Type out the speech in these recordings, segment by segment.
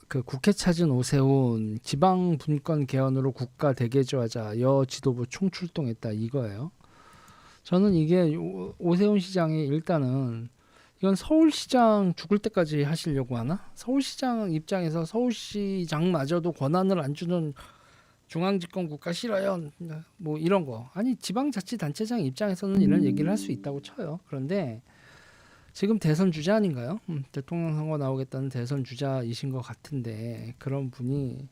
그 국회 찾은 오세훈 지방 분권 개헌으로 국가 대개조하자 여 지도부 총출동했다 이거예요. 저는 이게 오세훈 시장이 일단은 이건 서울시장 죽을 때까지 하시려고 하나? 서울시장 입장에서 서울시장마저도 권한을 안 주는 중앙집권국가 싫어요. 뭐 이런 거. 아니 지방자치단체장 입장에서는 이런 얘기를 할 수 있다고 쳐요. 그런데 지금 대선 주자 아닌가요? 대통령 선거 나오겠다는 대선 주자이신 것 같은데 그런 분이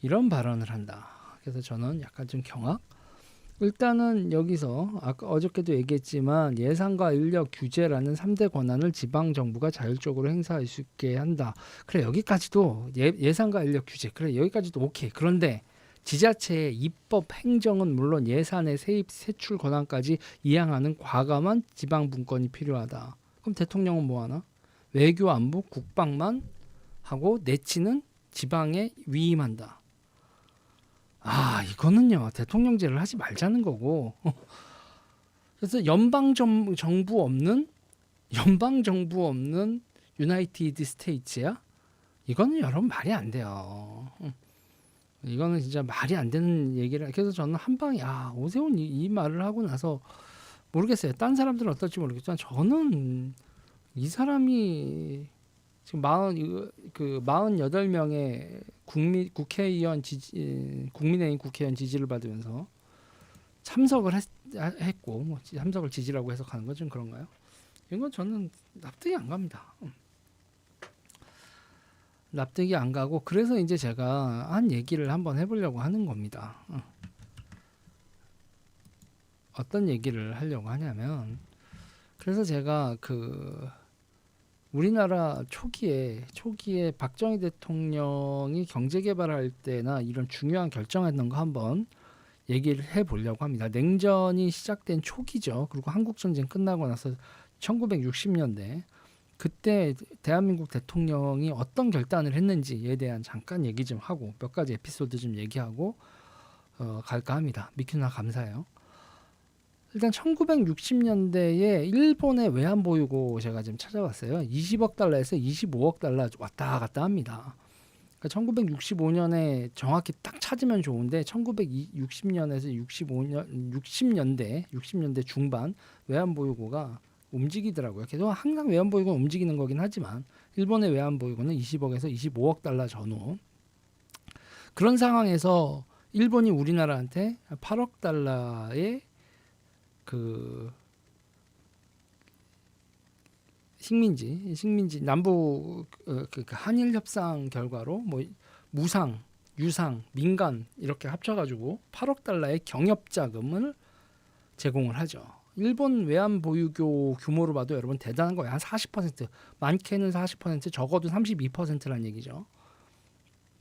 이런 발언을 한다. 그래서 저는 약간 좀 경악? 일단은 여기서 아까 어저께도 얘기했지만 예산과 인력 규제라는 3대 권한을 지방 정부가 자율적으로 행사할 수 있게 한다. 그래 여기까지도 예산과 인력 규제 그래 여기까지도 오케이. 그런데 지자체의 입법 행정은 물론 예산의 세입 세출 권한까지 이양하는 과감한 지방 분권이 필요하다. 그럼 대통령은 뭐 하나? 외교 안보 국방만 하고 내치는 지방에 위임한다. 아 이거는요 대통령제를 하지 말자는 거고 그래서 연방 정부 없는 유나이티드 스테이츠야? 이거는 여러분 말이 안 돼요. 이거는 진짜 말이 안 되는 얘기를. 그래서 저는 한 방에 오세훈 이 말을 하고 나서 모르겠어요. 딴 사람들은 어떨지 모르겠지만 저는 이 사람이 지금 48명의 국회의원 국민의힘 국회의원 지지를 받으면서 참석을 했고 뭐 참석을 지지라고 해석하는 건 좀 그런가요? 이건 저는 납득이 안 갑니다. 납득이 안 가고 그래서 이제 제가 한 얘기를 한번 해보려고 하는 겁니다. 어떤 얘기를 하려고 하냐면 그래서 제가 우리나라 초기에 박정희 대통령이 경제 개발할 때나 이런 중요한 결정했던 거 한번 얘기를 해보려고 합니다. 냉전이 시작된 초기죠. 그리고 한국전쟁 끝나고 나서 1960년대 그때 대한민국 대통령이 어떤 결단을 했는지에 대한 잠깐 얘기 좀 하고 몇 가지 에피소드 좀 얘기하고 갈까 합니다. 미큐나 감사해요. 일단 1960년대에 일본의 외환보유고 제가 좀 찾아봤어요. 20억 달러에서 25억 달러 왔다 갔다 합니다. 그러니까 1965년에 정확히 딱 찾으면 좋은데 1960년에서 60년대 중반 외환보유고가 움직이더라고요. 계속 항상 외환보유고는 움직이는 거긴 하지만 일본의 외환보유고는 20억에서 25억 달러 전후. 그런 상황에서 일본이 우리나라한테 8억 달러의 식민지 남부 한일 협상 결과로 뭐 무상, 유상, 민간 이렇게 합쳐가지고 8억 달러의 경협 자금을 제공을 하죠. 일본 외환 보유고 규모로 봐도 여러분 대단한 거예요. 한 40%, 많게는 40%, 적어도 32%란 얘기죠.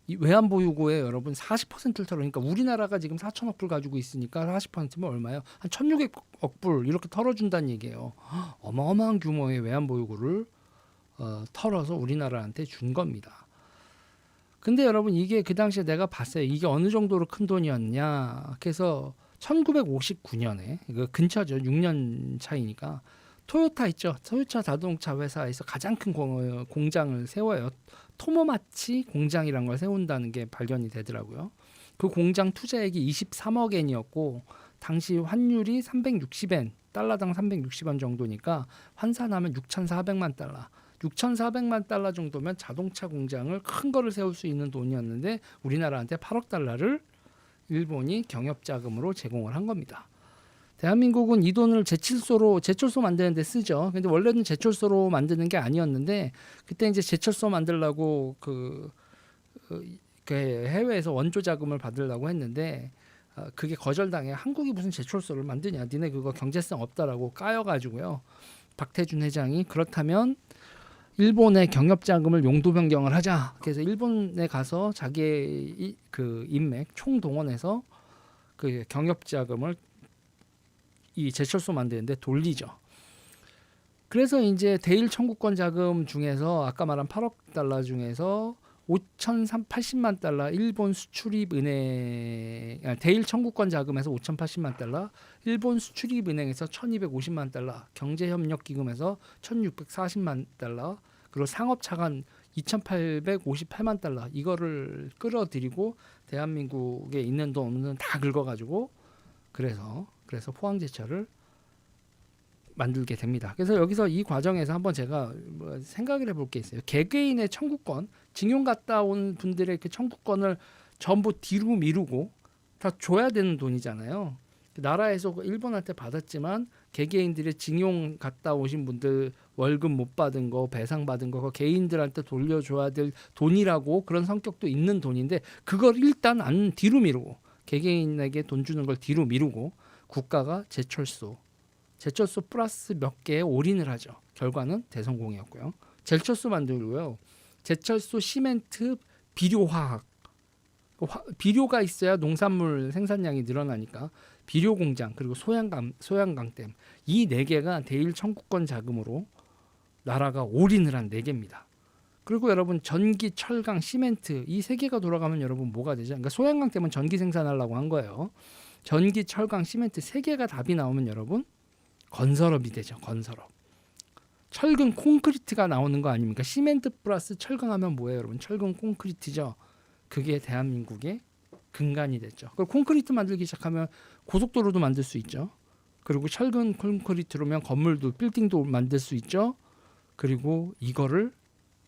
이 외환 보유고에 여러분 40%를 털으니까 우리나라가 지금 4천억 불 가지고 있으니까 40%면 얼마예요? 한 1,600억 불 이렇게 털어준다는 얘기예요. 어마어마한 규모의 외환 보유고를 털어서 우리나라한테 준 겁니다. 근데 여러분 이게 그 당시에 내가 봤어요. 이게 어느 정도로 큰 돈이었냐. 그래서 1959년에 그 근처죠. 6년 차이니까 토요타 있죠. 토요타 자동차 회사에서 가장 큰 공장을 세워요. 토모마치 공장이라는 걸 세운다는 게 발견이 되더라고요. 그 공장 투자액이 23억 엔이었고 당시 환율이 360엔, 달러당 360원 정도니까 환산하면 6,400만 달러. 6,400만 달러 정도면 자동차 공장을 큰 거를 세울 수 있는 돈이었는데 우리나라한테 8억 달러를 일본이 경협 자금으로 제공을 한 겁니다. 대한민국은 이 돈을 제철소 만드는 데 쓰죠. 근데 원래는 제철소로 만드는 게 아니었는데 그때 이제 제철소 만들려고 그 해외에서 원조 자금을 받으려고 했는데 그게 거절당해. 한국이 무슨 제철소를 만드냐. 니네 그거 경제성 없다라고 까여가지고요. 박태준 회장이 그렇다면 일본의 경협 자금을 용도 변경을 하자. 그래서 일본에 가서 자기의 인맥 총동원해서 그 경협 자금을 이 제철소 만드는데 돌리죠. 그래서 이제 대일 청구권 자금 중에서 아까 말한 8억 달러 중에서 5,380만 달러 일본 수출입은행 대일 청구권 자금에서 5,080만 달러 일본 수출입은행에서 1,250만 달러 경제협력기금에서 1,640만 달러 그리고 상업차관 2,858만 달러 이거를 끌어들이고 대한민국에 있는 돈은 다 긁어가지고 그래서 포항제철을 만들게 됩니다. 그래서 여기서 이 과정에서 한번 제가 뭐 생각을 해볼 게 있어요. 개개인의 청구권, 징용 갔다 온 분들의 그 청구권을 전부 뒤로 미루고 다 줘야 되는 돈이잖아요. 나라에서 일본한테 받았지만 개개인들의 징용 갔다 오신 분들 월급 못 받은 거, 배상 받은 거 개인들한테 돌려줘야 될 돈이라고 그런 성격도 있는 돈인데 그걸 일단 안 뒤로 미루고 개개인에게 돈 주는 걸 뒤로 미루고 국가가 제철소 플러스 몇 개에 올인을 하죠. 결과는 대성공이었고요. 제철소 만들고요. 제철소, 시멘트, 비료화학. 비료가 있어야 농산물 생산량이 늘어나니까 비료 공장 그리고 소양강댐 이 네 개가 대일 청구권 자금으로 나라가 올인을 한 네 개입니다. 그리고 여러분 전기, 철강, 시멘트 이 세 개가 돌아가면 여러분 뭐가 되죠? 그러니까 소양강댐은 전기 생산하려고 한 거예요. 전기, 철강, 시멘트 세 개가 답이 나오면 여러분 건설업이 되죠. 건설업. 철근 콘크리트가 나오는 거 아닙니까? 시멘트 플러스 철강하면 뭐예요, 여러분? 철근 콘크리트죠. 그게 대한민국의 근간이 됐죠. 그리고 콘크리트 만들기 시작하면 고속도로도 만들 수 있죠. 그리고 철근 콘크리트로면 건물도 빌딩도 만들 수 있죠. 그리고 이거를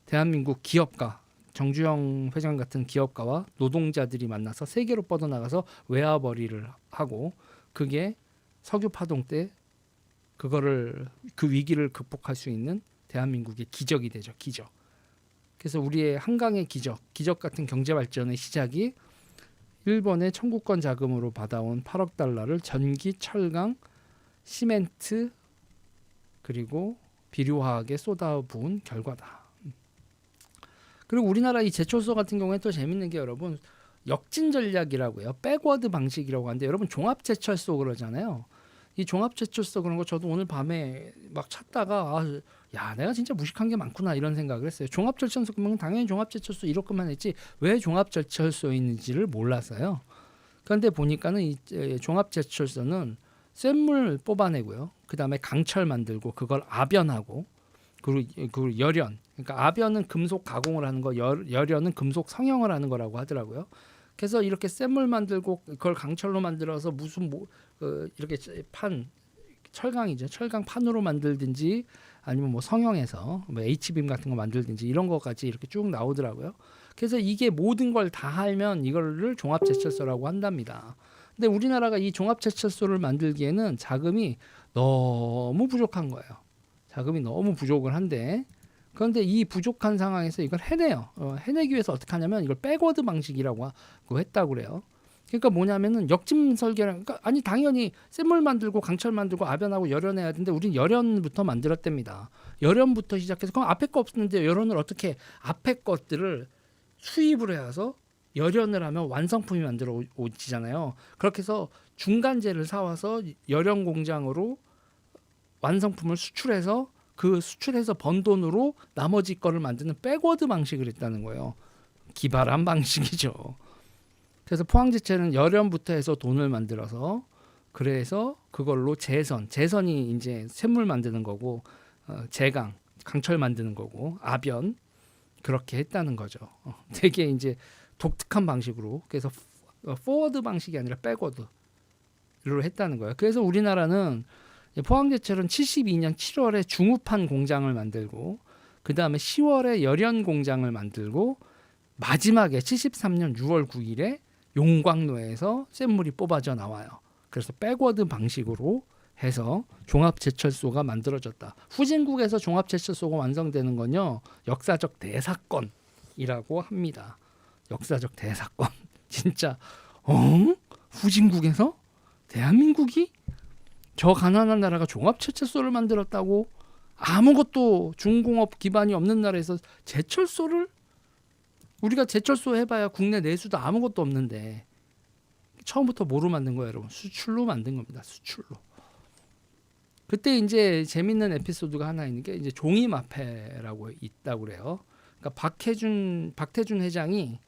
대한민국 기업가 정주영 회장 같은 기업가와 노동자들이 만나서 세계로 뻗어나가서 외화벌이를 하고 그게 석유 파동 때 그거를 그 위기를 극복할 수 있는 대한민국의 기적이 되죠. 기적. 그래서 우리의 한강의 기적 같은 경제 발전의 시작이 일본의 청구권 자금으로 받아온 8억 달러를 전기, 철강, 시멘트 그리고 비료화학에 쏟아부은 결과다. 그리고 우리나라 이 제철소 같은 경우에 또 재밌는 게 여러분 역진 전략이라고요. 백워드 방식이라고 하는데 여러분 종합제철소 그러잖아요. 이 종합제철소 그런 거 저도 오늘 밤에 막 찾다가 야 내가 진짜 무식한 게 많구나 이런 생각을 했어요. 종합제철소 그러면 당연히 종합제철소 이렇게만 했지 왜 종합제철소에 있는지를 몰랐어요. 그런데 보니까는 이 종합제철소는 쇳물 뽑아내고요. 그 다음에 강철 만들고 그걸 압연하고 그리고 열연. 그러니까 압연은 금속 가공을 하는 거, 열연은 금속 성형을 하는 거라고 하더라고요. 그래서 이렇게 쇳물 만들고 그걸 강철로 만들어서 무슨 이렇게 철강이죠. 철강 판으로 만들든지 아니면 뭐 성형해서 뭐 H빔 같은 거 만들든지 이런 거까지 이렇게 쭉 나오더라고요. 그래서 이게 모든 걸 다 하면 이거를 종합제철소라고 한답니다. 근데 우리나라가 이 종합제철소를 만들기에는 자금이 너무 부족한 거예요. 자금이 너무 부족을 한데 그런데 이 부족한 상황에서 이걸 해내요. 해내기 위해서 어떻게 하냐면 이걸 백워드 방식이라고 했다고 그래요. 그러니까 뭐냐면은 역진 설계랑 그러니까 아니 당연히 쇳물 만들고 강철 만들고 압연하고 열연해야 되는데 우린 열연부터 만들었답니다. 열연부터 시작해서 그럼 앞에 거 없는데 열연을 어떻게 앞에 것들을 수입을 해서 열연을 하면 완성품이 만들어지잖아요. 그렇게 해서 중간재를 사와서 열연 공장으로 완성품을 수출해서 그 수출해서 번 돈으로 나머지 거를 만드는 백워드 방식을 했다는 거예요. 기발한 방식이죠. 그래서 포항제철은 열연부터 해서 돈을 만들어서 그래서 그걸로 재선이 이제 쇳물 만드는 거고 제강, 강철 만드는 거고 압연 그렇게 했다는 거죠. 되게 이제 독특한 방식으로 그래서 포워드 방식이 아니라 백워드로 했다는 거예요. 그래서 우리나라는 포항제철은 72년 7월에 중후판 공장을 만들고 그 다음에 10월에 열연 공장을 만들고 마지막에 73년 6월 9일에 용광로에서 쇳물이 뽑아져 나와요. 그래서 백워드 방식으로 해서 종합제철소가 만들어졌다. 후진국에서 종합제철소가 완성되는 건요. 역사적 대사건이라고 합니다. 역사적 대사건. 진짜 후진국에서 대한민국이 저 가난한 나라가 종합제철소를 만들었다고 아무것도 중공업 기반이 없는 나라에서 제철소를 우리가 제철소 해봐야 국내 내수도 아무것도 없는데 처음부터 뭐로 만든 거예요, 여러분? 수출로 만든 겁니다. 수출로. 그때 이제 재밌는 에피소드가 하나 있는 게 이제 종이마패라고 있다고 그래요. 그러니까 박태준 회장이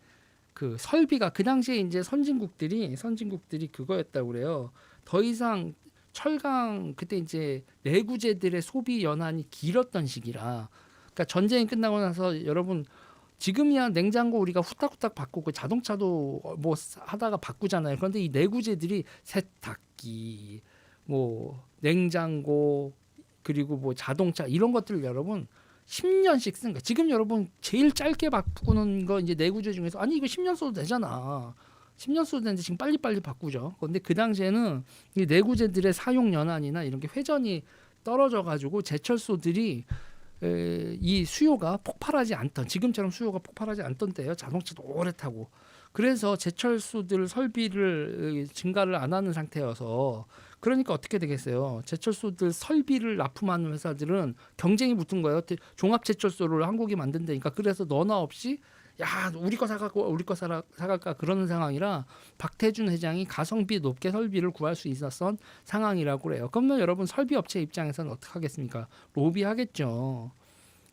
그 설비가 그 당시에 이제 선진국들이 그거였다고 그래요. 더 이상 철강 그때 이제 내구재들의 소비 연한이 길었던 시기라. 그러니까 전쟁이 끝나고 나서 여러분 지금이야 냉장고 우리가 후딱후딱 바꾸고 자동차도 뭐 하다가 바꾸잖아요. 그런데 이 내구재들이 세탁기, 뭐 냉장고 그리고 뭐 자동차 이런 것들 여러분 10년씩 쓴 거. 지금 여러분 제일 짧게 바꾸는 거 이제 내구재 중에서 아니 이거 10년 써도 되잖아. 10년 써도 되는데 지금 빨리빨리 바꾸죠. 그런데 그 당시에는 이 내구재들의 사용 연한이나 이런 게 회전이 떨어져 가지고 제철소들이 이 수요가 폭발하지 않던 지금처럼 수요가 폭발하지 않던 때예요. 자동차도 오래 타고 그래서 제철소들 설비를 증가를 안 하는 상태여서 그러니까 어떻게 되겠어요? 제철소들 설비를 납품하는 회사들은 경쟁이 붙은 거예요. 종합 제철소를 한국이 만든다니까 그래서 너나 없이 야 우리 거 사갖고 우리 거 사갈까 그러는 상황이라 박태준 회장이 가성비 높게 설비를 구할 수 있었던 상황이라고 그래요. 그러면 여러분 설비 업체 입장에서는 어떻게 하겠습니까? 로비하겠죠.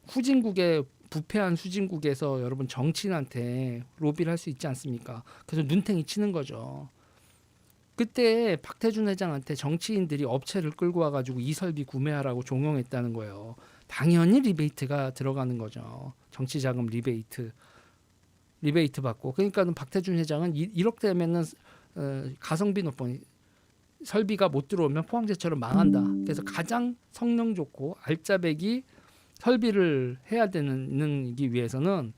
후진국의 부패한 수진국에서 여러분 정치인한테 로비를 할 수 있지 않습니까? 그래서 눈탱이 치는 거죠. 그때 박태준 회장한테 정치인들이 업체를 끌고 와가지고 이 설비 구매하라고 종용했다는 거예요. 당연히 리베이트가 들어가는 거죠. 정치자금 리베이트 받고. 그러니까 박태준 회장은 1억 되면은 가성비 높은 설비가 못 들어오면 포항제철은 망한다. 그래서 가장 성능 좋고 알짜배기 설비를 해야 되기 위해서는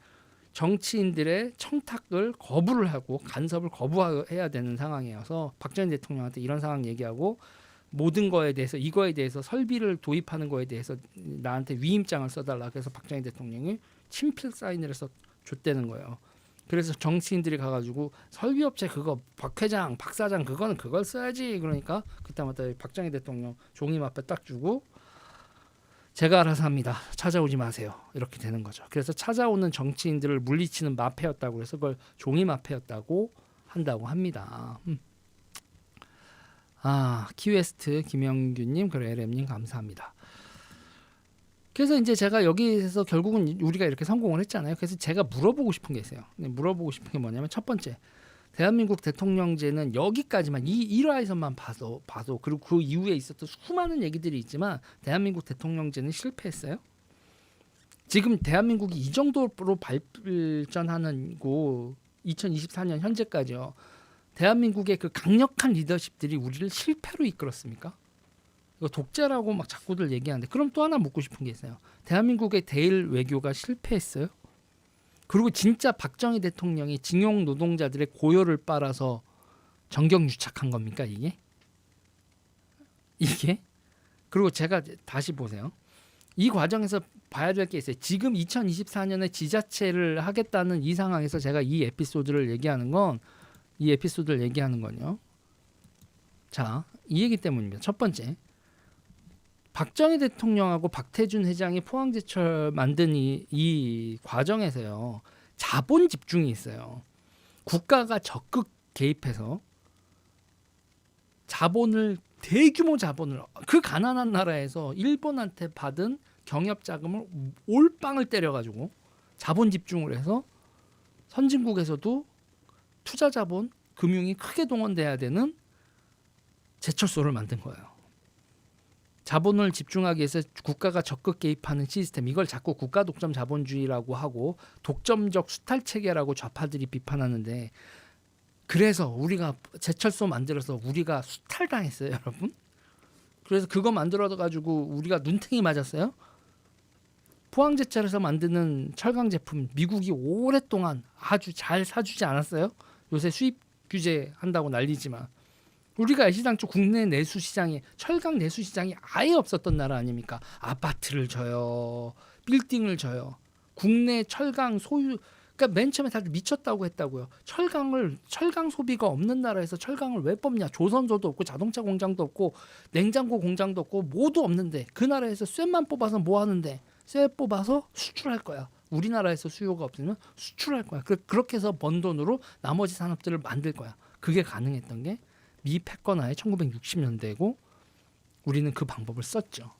정치인들의 청탁을 거부를 하고 간섭을 거부해야 되는 상황이어서 박정희 대통령한테 이런 상황 얘기하고 모든 거에 대해서 이거에 대해서 설비를 도입하는 거에 대해서 나한테 위임장을 써달라. 그래서 박정희 대통령이 친필 사인을 해서 줬다는 거예요. 그래서 정치인들이 가가지고 설비업체 그거 박 회장, 박 사장 그거는 그걸 써야지. 그러니까 그때마다 박정희 대통령 종이 앞에 딱 주고 제가 알아서 합니다. 찾아오지 마세요. 이렇게 되는 거죠. 그래서 찾아오는 정치인들을 물리치는 마패였다고 해서 그걸 종이 마패였다고 한다고 합니다. 키웨스트 김영규님, 그래 LM님 감사합니다. 그래서 이제 제가 여기에서 결국은 우리가 이렇게 성공을 했잖아요. 그래서 제가 물어보고 싶은 게 있어요. 물어보고 싶은 게 뭐냐면 첫 번째, 대한민국 대통령제는 여기까지만 이 일화에서만 봐도 그리고 그 이후에 있었던 수많은 얘기들이 있지만 대한민국 대통령제는 실패했어요. 지금 대한민국이 이 정도로 발전하는 거 2024년 현재까지요. 대한민국의 그 강력한 리더십들이 우리를 실패로 이끌었습니까? 이거 독재라고 막 자꾸들 얘기하는데 그럼 또 하나 묻고 싶은 게 있어요. 대한민국의 대일 외교가 실패했어요? 그리고 진짜 박정희 대통령이 징용 노동자들의 고열을 빨아서 정경유착한 겁니까 이게? 그리고 제가 다시 보세요. 이 과정에서 봐야 될 게 있어요. 지금 2024년에 지자체를 하겠다는 이 상황에서 제가 이 에피소드를 얘기하는 건요. 자, 이 얘기 때문입니다. 첫 번째, 박정희 대통령하고 박태준 회장이 포항제철 만든 이 과정에서요. 자본 집중이 있어요. 국가가 적극 개입해서 대규모 자본을 그 가난한 나라에서 일본한테 받은 경협 자금을 올빵을 때려가지고 자본 집중을 해서 선진국에서도 투자 자본, 금융이 크게 동원돼야 되는 제철소를 만든 거예요. 자본을 집중하기 위해서 국가가 적극 개입하는 시스템, 이걸 자꾸 국가 독점 자본주의라고 하고 독점적 수탈 체계라고 좌파들이 비판하는데 그래서 우리가 제철소 만들어서 우리가 수탈당했어요, 여러분. 그래서 그거 만들어 가지고 우리가 눈탱이 맞았어요. 포항제철에서 만드는 철강 제품 미국이 오랫동안 아주 잘 사주지 않았어요? 요새 수입 규제 한다고 난리지만 우리가 애시당초 국내 내수 시장에 철강 내수 시장이 아예 없었던 나라 아닙니까? 아파트를 줘요, 빌딩을 줘요. 국내 철강 소유, 그러니까 맨 처음에 다들 미쳤다고 했다고요. 철강 소비가 없는 나라에서 철강을 왜 뽑냐? 조선소도 없고 자동차 공장도 없고 냉장고 공장도 없고 모두 없는데 그 나라에서 쇠만 뽑아서 뭐 하는데? 쇠 뽑아서 수출할 거야. 우리나라에서 수요가 없으면 수출할 거야. 그렇게 해서 번 돈으로 나머지 산업들을 만들 거야. 그게 가능했던 게 미 패권하에 1960년대고 우리는 그 방법을 썼죠.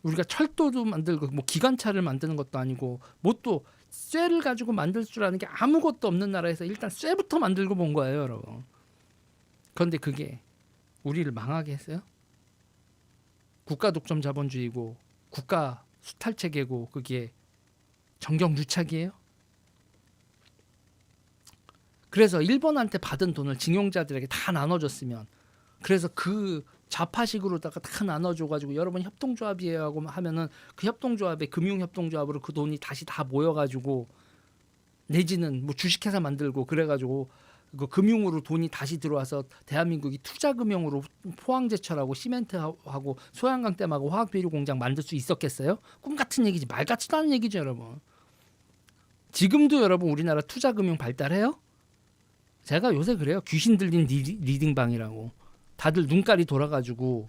우리가 철도도 만들고 뭐 기관차를 만드는 것도 아니고 뭐 또 쇠를 가지고 만들 줄 아는 게 아무것도 없는 나라에서 일단 쇠부터 만들고 본 거예요, 여러분. 그런데 그게 우리를 망하게 했어요. 국가 독점 자본주의고 국가 수탈 체계고 그게 정경유착이에요. 그래서 일본한테 받은 돈을 징용자들에게 다 나눠줬으면, 그래서 그 좌파식으로다가 다 나눠줘가지고 여러분 협동조합이에요 하고 하면은 그 협동조합에 금융협동조합으로 그 돈이 다시 다 모여가지고, 내지는 뭐 주식회사 만들고 그래가지고 그 금융으로 돈이 다시 들어와서 대한민국이 투자금융으로 포항제철하고 시멘트하고 소양강댐하고 화학비료 공장 만들 수 있었겠어요? 꿈 같은 얘기지, 말 같지도 않은 얘기죠, 여러분. 지금도 여러분 우리나라 투자금융 발달해요? 제가 요새 그래요. 귀신 들린 리딩방이라고. 다들 눈깔이 돌아가지고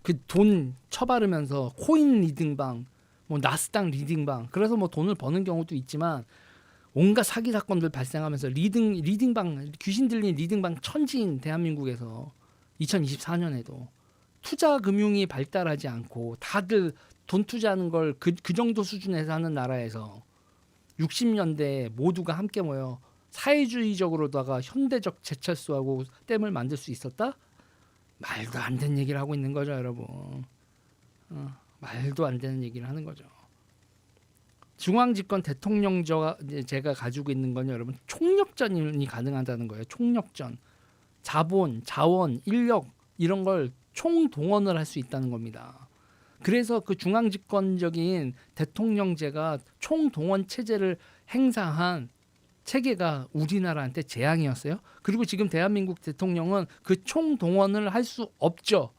그 돈 쳐바르면서 코인 리딩방, 뭐 나스닥 리딩방, 그래서 뭐 돈을 버는 경우도 있지만 온갖 사기 사건들 발생하면서 리딩방, 귀신 들린 리딩방 천지인 대한민국에서 2024년에도 투자 금융이 발달하지 않고 다들 돈 투자하는 걸 그 정도 수준에서 하는 나라에서 60년대에 모두가 함께 모여 사회주의적으로다가 현대적 제철소하고 댐을 만들 수 있었다? 말도 안 되는 얘기를 하고 있는 거죠, 여러분. 말도 안 되는 얘기를 하는 거죠. 중앙집권 대통령제가 제가 가지고 있는 건 여러분 총력전이 가능하다는 거예요. 총력전, 자본, 자원, 인력 이런 걸 총동원을 할 수 있다는 겁니다. 그래서 그 중앙집권적인 대통령제가 총동원 체제를 행사한 체계가 우리나라한테 재앙이었어요. 그리고 지금 대한민국 대통령은 그 총동원을 할 수 없죠.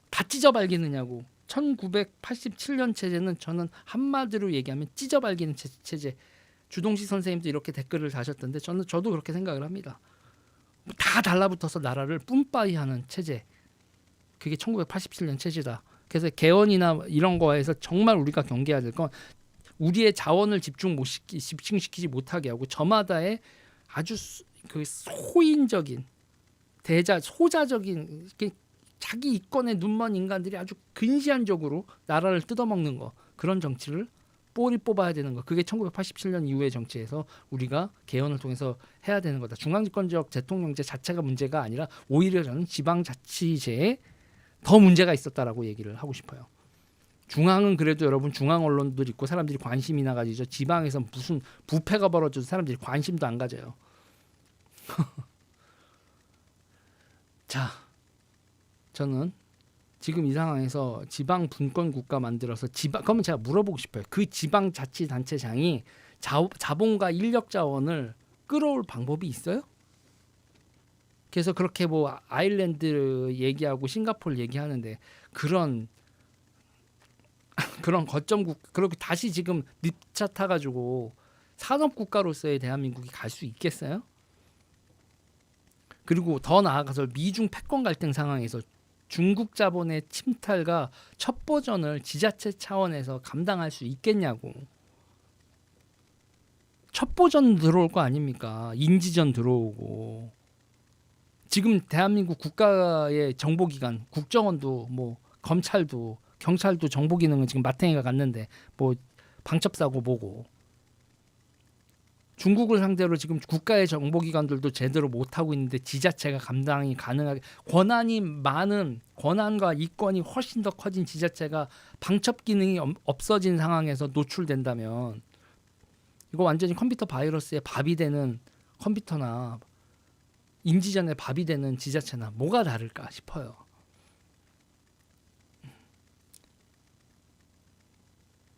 다 찢어발기느냐고. 1987년 체제는 저는 한마디로 얘기하면 찢어발기는 체제. 주동식 선생님도 이렇게 댓글을 다셨던데 저도 그렇게 생각을 합니다. 다 달라붙어서 나라를 뿜빠이하는 체제. 그게 1987년 체제다. 그래서 개헌이나 이런 거에서 정말 우리가 경계해야 될 건 우리의 자원을 집중시키지 못하게 하고 저마다의 아주 그 소인적인 소자적인 자기 이권에 눈먼 인간들이 아주 근시안적으로 나라를 뜯어먹는 거, 그런 정치를 뽀리 뽑아야 되는 거. 그게 1987년 이후의 정치에서 우리가 개헌을 통해서 해야 되는 거다. 중앙집권적 대통령제 자체가 문제가 아니라 오히려 저는 지방자치제에 더 문제가 있었다라고 얘기를 하고 싶어요. 중앙은 그래도 여러분 중앙 언론들 있고 사람들이 관심이나 가지죠. 지방에서 무슨 부패가 벌어져도 사람들이 관심도 안 가져요. 자, 저는 지금 이 상황에서 지방 분권 국가 만들어서 그러면 제가 물어보고 싶어요. 그 지방자치단체장이 자본과 인력 자원을 끌어올 방법이 있어요? 그래서 그렇게 뭐 아일랜드 얘기하고 싱가포르 얘기하는데 그런 거점국, 그렇게 다시 지금 립차 타가지고 산업국가로서의 대한민국이 갈 수 있겠어요? 그리고 더 나아가서 미중 패권 갈등 상황에서 중국 자본의 침탈과 첫 버전을 지자체 차원에서 감당할 수 있겠냐고. 첫 버전 들어올 거 아닙니까? 인지전 들어오고. 지금 대한민국 국가의 정보기관, 국정원도 뭐 검찰도 경찰도 정보기능은 지금 마탱이가 갔는데 뭐 방첩사고 뭐고. 중국을 상대로 지금 국가의 정보기관들도 제대로 못하고 있는데 지자체가 감당이 가능하게, 권한이 많은, 권한과 이권이 훨씬 더 커진 지자체가 방첩 기능이 없어진 상황에서 노출된다면 이거 완전히 컴퓨터 바이러스에 밥이 되는 컴퓨터나 인지전에 밥이 되는 지자체나 뭐가 다를까 싶어요.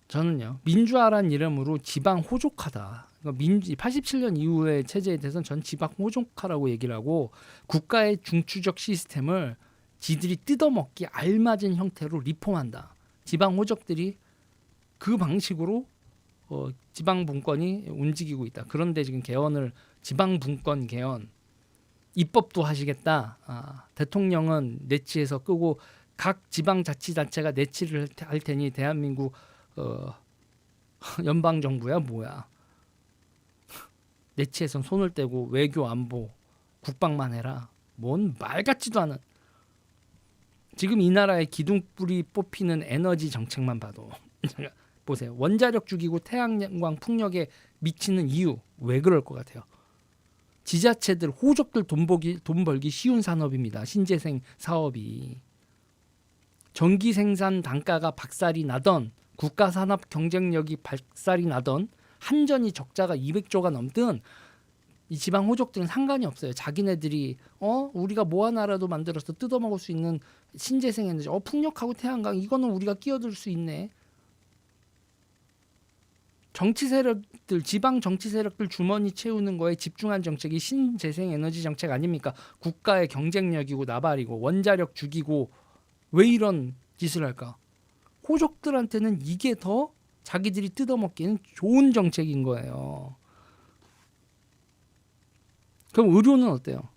저는요, 민주화란 이름으로 지방 호족하다. 그러니까 87년 이후의 체제에 대해서는 전 지방 호족하라고 얘기를 하고, 국가의 중추적 시스템을 지들이 뜯어먹기 알맞은 형태로 리폼한다. 지방 호족들이 그 방식으로 지방 분권이 움직이고 있다. 그런데 지금 개헌을, 지방 분권 개헌 입법도 하시겠다. 대통령은 내치에서 끄고 각 지방자치단체가 내치를 할 테니 대한민국 연방 정부야 뭐야? 내치에선 손을 떼고 외교 안보 국방만 해라. 뭔 말 같지도 않은. 지금 이 나라의 기둥뿌리 뽑히는 에너지 정책만 봐도 보세요. 원자력 죽이고 태양광 풍력에 미치는 이유 왜 그럴 것 같아요? 지자체들 호족들 돈 벌기 쉬운 산업입니다. 신재생 사업이. 전기 생산 단가가 박살이 나던 국가 산업 경쟁력이 발살이 나던 한전이 적자가 200조가 넘든 이 지방 호족들은 상관이 없어요. 자기네들이 우리가 뭐 하나라도 만들어서 뜯어먹을 수 있는 신재생 에너지, 풍력하고 태양광 이거는 우리가 끼어들 수 있네. 정치 세력들, 지방 정치 세력들 주머니 채우는 거에 집중한 정책이 신재생 에너지 정책 아닙니까? 국가의 경쟁력이고 나발이고 원자력 죽이고 왜 이런 짓을 할까? 호족들한테는 이게 더 자기들이 뜯어먹기는 좋은 정책인 거예요. 그럼 의료는 어때요?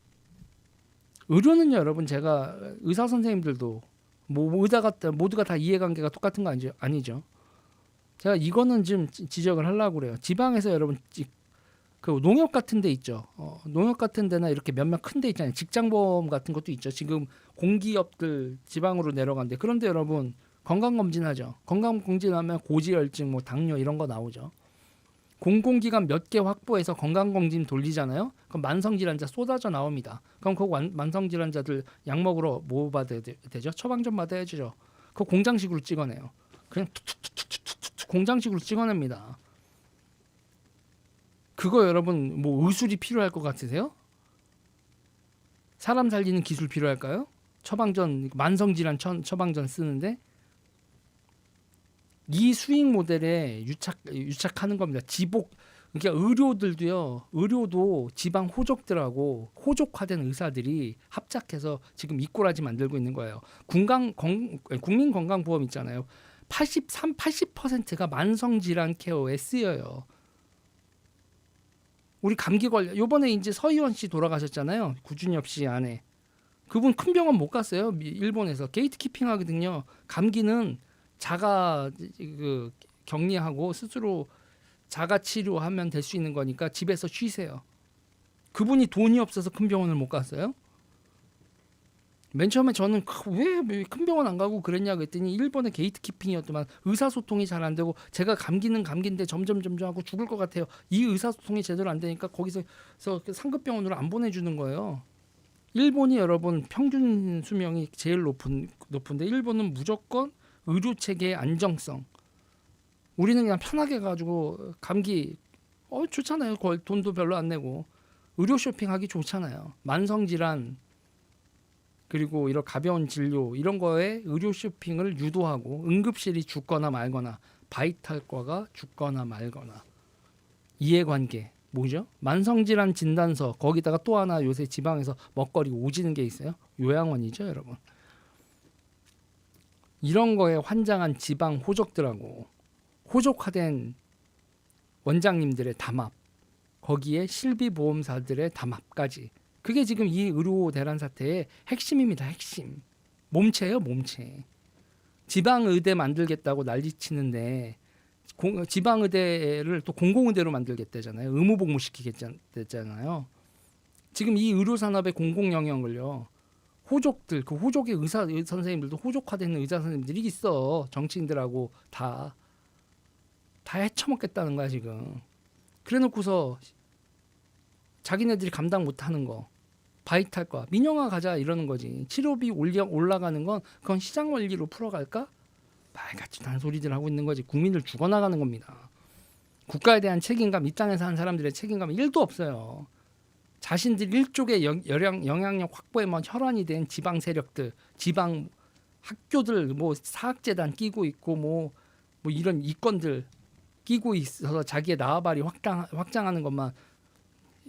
의료는요, 여러분, 제가 의사 선생님들도 뭐 의사가 모두가 다 이해관계가 똑같은 거 아니죠. 제가 이거는 좀 지적을 하려고 그래요. 지방에서 여러분 그 농협 같은 데 있죠. 농협 같은 데나 이렇게 몇몇 큰 데 있잖아요. 직장보험 같은 것도 있죠. 지금 공기업들 지방으로 내려간대. 그런데 여러분 건강검진하죠. 건강검진하면 고지혈증, 뭐 당뇨 이런 거 나오죠. 공공기관 몇 개 확보해서 건강검진 돌리잖아요. 그럼 만성질환자 쏟아져 나옵니다. 그럼 그 만성질환자들 약 먹으러 뭐 받아야 되죠? 처방전 받아야죠. 그거 공장식으로 찍어내요. 그냥 툭툭툭툭툭 공장식으로 찍어냅니다. 그거 여러분 뭐 의술이 필요할 것 같으세요? 사람 살리는 기술 필요할까요? 처방전 만성질환 처방전 쓰는데 이 수익 모델에 유착하는 겁니다. 그러니까 의료도 지방 호족들하고 호족화된 의사들이 합작해서 지금 이꼬라지 만들고 있는 거예요. 국민건강보험 있잖아요. 80%가 만성질환 케어에 쓰여요. 우리 감기 요번에 이제 서희원 씨 돌아가셨잖아요. 구준엽 씨 아내. 그분 큰 병원 못 갔어요. 일본에서 게이트키핑 하거든요. 감기는 자가 격리하고 스스로 자가 치료하면 될 수 있는 거니까 집에서 쉬세요. 그분이 돈이 없어서 큰 병원을 못 갔어요. 맨 처음에 저는 왜 큰 병원 안 가고 그랬냐 그랬더니 일본의 게이트키핑이었더만 의사소통이 잘 안 되고 제가 감기는 감기인데 점점 하고 죽을 것 같아요. 이 의사소통이 제대로 안 되니까 거기서 상급병원으로 안 보내주는 거예요. 일본이 여러분 평균 수명이 제일 높은데 일본은 무조건 의료 체계의 안정성. 우리는 그냥 편하게 가지고 감기 좋잖아요. 거의 돈도 별로 안 내고 의료 쇼핑하기 좋잖아요. 만성 질환 그리고 이런 가벼운 진료 이런 거에 의료 쇼핑을 유도하고 응급실이 죽거나 말거나 바이탈과가 죽거나 말거나 이해관계 뭐죠? 만성질환 진단서 거기다가 또 하나 요새 지방에서 먹거리 오지는 게 있어요. 요양원이죠, 여러분. 이런 거에 환장한 지방 호족들하고 호족화된 원장님들의 담합 거기에 실비보험사들의 담합까지 그게 지금 이 의료 대란 사태의 핵심입니다. 핵심. 몸체예요, 몸체. 지방의대 만들겠다고 난리치는데 지방의대를 또 공공의대로 만들겠다잖아요. 의무복무 시키겠다잖아요. 지금 이 의료산업의 공공영역을요. 호족들, 그 호족의 의사 선생님들도 호족화되는 의사 선생님들이 있어. 정치인들하고 다 헤쳐먹겠다는 거야 지금. 그래놓고서 자기네들이 감당 못하는 거 바이탈과 민영화 가자 이러는 거지. 치료비 올라가는 건 그건 시장 원리로 풀어갈까? 말같이 단 소리들 하고 있는 거지. 국민들 죽어나가는 겁니다. 국가에 대한 책임감, 입장에서 한 사람들의 책임감이 1도 없어요. 자신들 일족의 영향력 확보에만 혈안이 된 지방 세력들, 지방 학교들, 뭐 사학재단 끼고 있고 뭐 이런 이권들 끼고 있어서 자기의 나와바리 확장하는 것만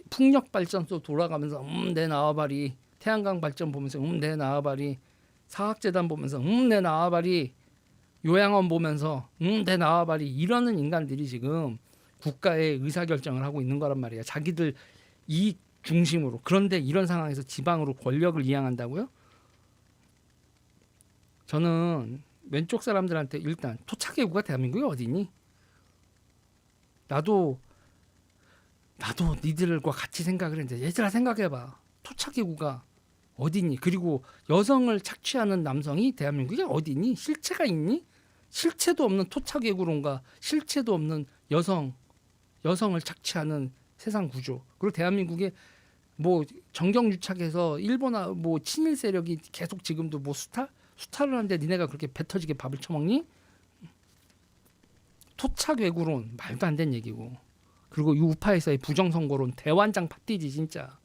풍력 발전소 돌아가면서 내 나와바리 태양광 발전 보면서 내 나와바리 사학재단 보면서 내 나와바리 요양원 보면서 내 나와바리 이러는 인간들이 지금 국가의 의사결정을 하고 있는 거란 말이야. 자기들 이익 중심으로. 그런데 이런 상황에서 지방으로 권력을 이양한다고요? 저는 왼쪽 사람들한테 일단 토착예구가 대한민국에 어디니? 나도 니들과 같이 생각을 했는데 얘들아 생각해봐. 토착예구가 어디니? 그리고 여성을 착취하는 남성이 대한민국에 어디니? 실체가 있니? 실체도 없는 토착예구론가 실체도 없는 여성을 착취하는 세상 구조. 그리고 대한민국에 뭐 정경유착해서 일본아 뭐 친일 세력이 계속 지금도 뭐 수탈을 하는데 니네가 그렇게 배 터지게 밥을 처먹니? 토착 외구론 말도 안 되는 얘기고, 그리고 이 우파에서의 부정선거론 대환장 파티지 진짜.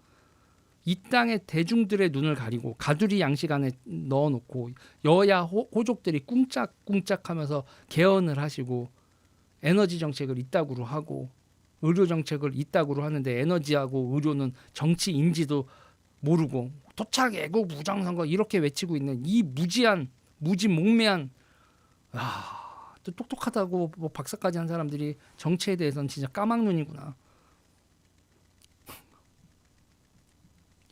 이 땅의 대중들의 눈을 가리고 가두리 양식 안에 넣어놓고 여야 호족들이 꿍짝꿍짝하면서 개헌을 하시고 에너지 정책을 이따구로 하고 의료 정책을 이따구로 하는데 에너지하고 의료는 정치 인지도 모르고 토착 애국 부정선거 이렇게 외치고 있는 이 무지몽매한 또 똑똑하다고 뭐 박사까지 한 사람들이 정치에 대해서는 진짜 까막눈이구나.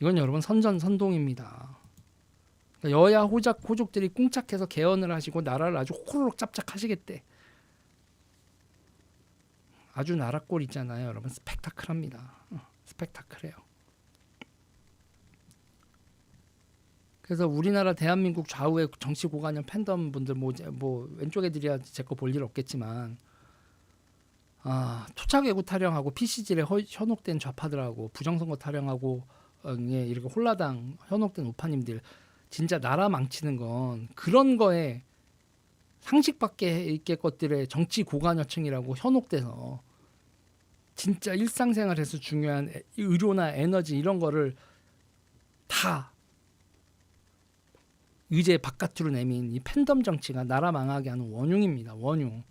이건 여러분 선전선동입니다. 그러니까 여야 호족들이 꿍짝해서 개헌을 하시고 나라를 아주 호로록 짭짝하시겠대. 아주 나라꼴 있잖아요, 여러분. 스펙타클합니다. 스펙타클해요. 그래서 우리나라 대한민국 좌우의 정치 고관여 팬덤 분들 뭐 왼쪽 애들이야 제 거 볼 일 없겠지만 토착 외구 타령하고 PC질에 현혹된 좌파들하고 부정선거 타령하고 이렇게 홀라당 현혹된 우파님들 진짜 나라 망치는 건 그런 거에 상식 밖에 있게 것들의 정치 고관여층이라고 현혹돼서 진짜 일상생활에서 중요한 의료나 에너지 이런 거를 다 의제 바깥으로 내민 이 팬덤 정치가 나라 망하게 하는 원흉입니다. 원흉.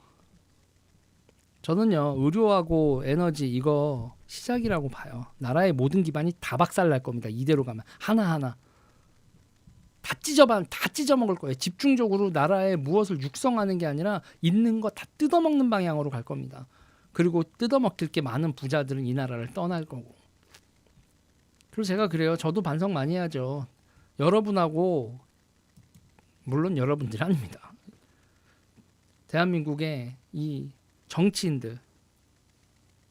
저는요 의료하고 에너지 이거 시작이라고 봐요. 나라의 모든 기반이 다 박살날 겁니다. 이대로 가면 하나하나 다 찢어먹을 거예요. 집중적으로 나라에 무엇을 육성하는 게 아니라 있는 거 다 뜯어먹는 방향으로 갈 겁니다. 그리고 뜯어먹힐 게 많은 부자들은 이 나라를 떠날 거고. 그리고 제가 그래요. 저도 반성 많이 해야죠. 여러분하고 물론 여러분들 아닙니다. 대한민국의 이 정치인들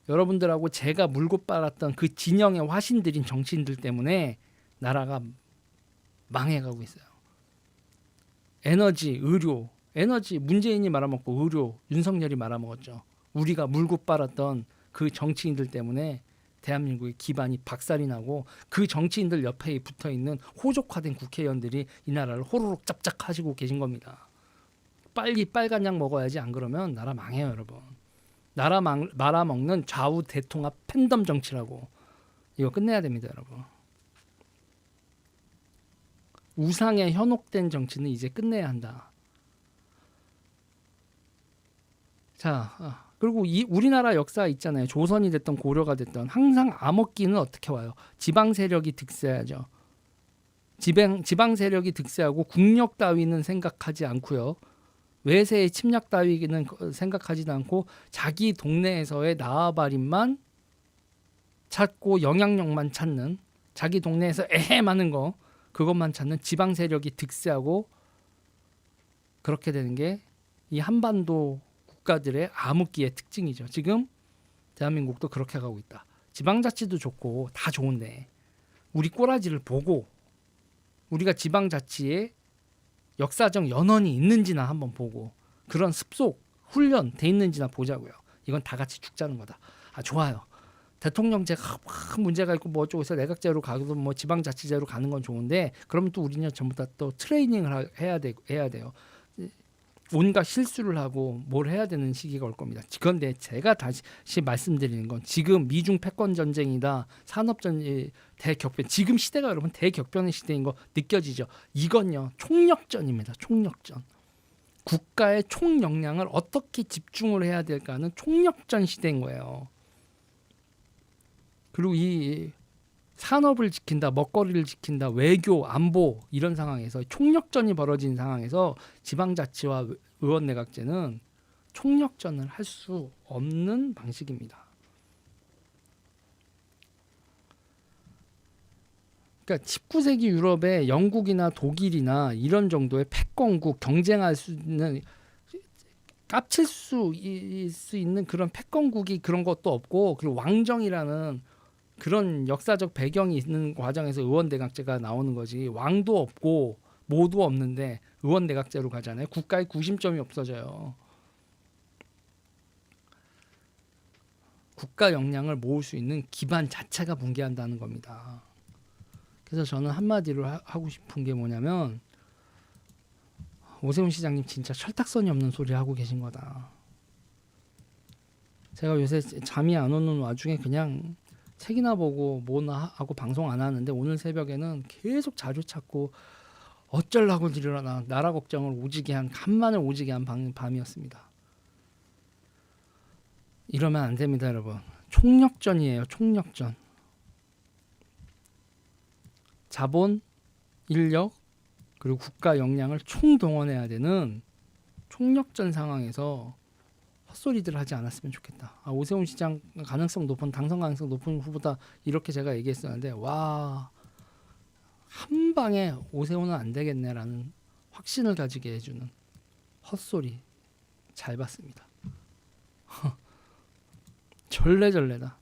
여러분들하고 제가 물고 빨았던 그 진영의 화신들인 정치인들 때문에 나라가 망해가고 있어요. 에너지, 의료, 에너지 문재인이 말아먹고 의료 윤석열이 말아먹었죠. 우리가 물고 빨았던 그 정치인들 때문에 대한민국의 기반이 박살이 나고 그 정치인들 옆에 붙어있는 호족화된 국회의원들이 이 나라를 호로록 짭짝하시고 계신 겁니다. 빨리 빨간 약 먹어야지 안 그러면 나라 망해요 여러분. 나라 말아먹는 좌우 대통합 팬덤 정치라고 이거 끝내야 됩니다 여러분. 우상에 현혹된 정치는 이제 끝내야 한다. 자 그리고 이 우리나라 역사 있잖아요. 조선이 됐던 고려가 됐던 항상 암흑기는 어떻게 와요? 지방 세력이 득세하죠. 지방 세력이 득세하고 국력 따위는 생각하지 않고요. 외세의 침략 따위는 생각하지도 않고 자기 동네에서의 나아바림만 찾고 영향력만 찾는 자기 동네에서 에헴하는 거 그것만 찾는 지방 세력이 득세하고 그렇게 되는 게 이 한반도 국가들의 암흑기의 특징이죠. 지금 대한민국도 그렇게 가고 있다. 지방자치도 좋고 다 좋은데 우리 꼬라지를 보고 우리가 지방자치에 역사적 연원이 있는지나 한번 보고 그런 습속 훈련 돼 있는지나 보자고요. 이건 다 같이 죽자는 거다. 좋아요. 대통령제가 문제가 있고 뭐 어쩌고 해서 내각제로 가도 뭐 지방자치제로 가는 건 좋은데 그러면 또 우리는 전부 다 또 트레이닝을 해야 돼요. 온갖 실수를 하고 뭘 해야 되는 시기가 올 겁니다. 그런데 제가 다시 말씀드리는 건 지금 미중 패권 전쟁이다. 산업전 대격변. 지금 시대가 여러분 대격변의 시대인 거 느껴지죠? 이건요. 총력전입니다. 총력전. 국가의 총 역량을 어떻게 집중을 해야 될까는 총력전 시대인 거예요. 그리고 이 산업을 지킨다, 먹거리를 지킨다, 외교, 안보 이런 상황에서 총력전이 벌어진 상황에서 지방자치와 의원내각제는 총력전을 할 수 없는 방식입니다. 그러니까 19세기 유럽의 영국이나 독일이나 이런 정도의 패권국 경쟁할 수 있는 깝칠 수 있는 그런 패권국이 그런 것도 없고 그리고 왕정이라는 그런 역사적 배경이 있는 과정에서 의원내각제가 나오는 거지 왕도 없고 뭐도 없는데 의원내각제로 가잖아요. 국가의 구심점이 없어져요. 국가 역량을 모을 수 있는 기반 자체가 붕괴한다는 겁니다. 그래서 저는 한마디로 하고 싶은 게 뭐냐면 오세훈 시장님 진짜 철딱선이 없는 소리 하고 계신 거다. 제가 요새 잠이 안 오는 와중에 그냥 책이나 보고 뭐나 하고 방송 안 하는데 오늘 새벽에는 계속 자료 찾고 어쩌려고 일어나 나라 걱정을 오지게 한 간만에 오지게 한 밤이었습니다. 이러면 안 됩니다, 여러분. 총력전이에요, 총력전. 자본, 인력, 그리고 국가 역량을 총동원해야 되는 총력전 상황에서 헛소리들 하지 않았으면 좋겠다. 오세훈 시장 가능성 높은 당선 가능성 높은 후보다 이렇게 제가 얘기했었는데 와, 한 방에 오세훈은 안 되겠네라는 확신을 가지게 해주는 헛소리 잘 봤습니다. 절레절레다.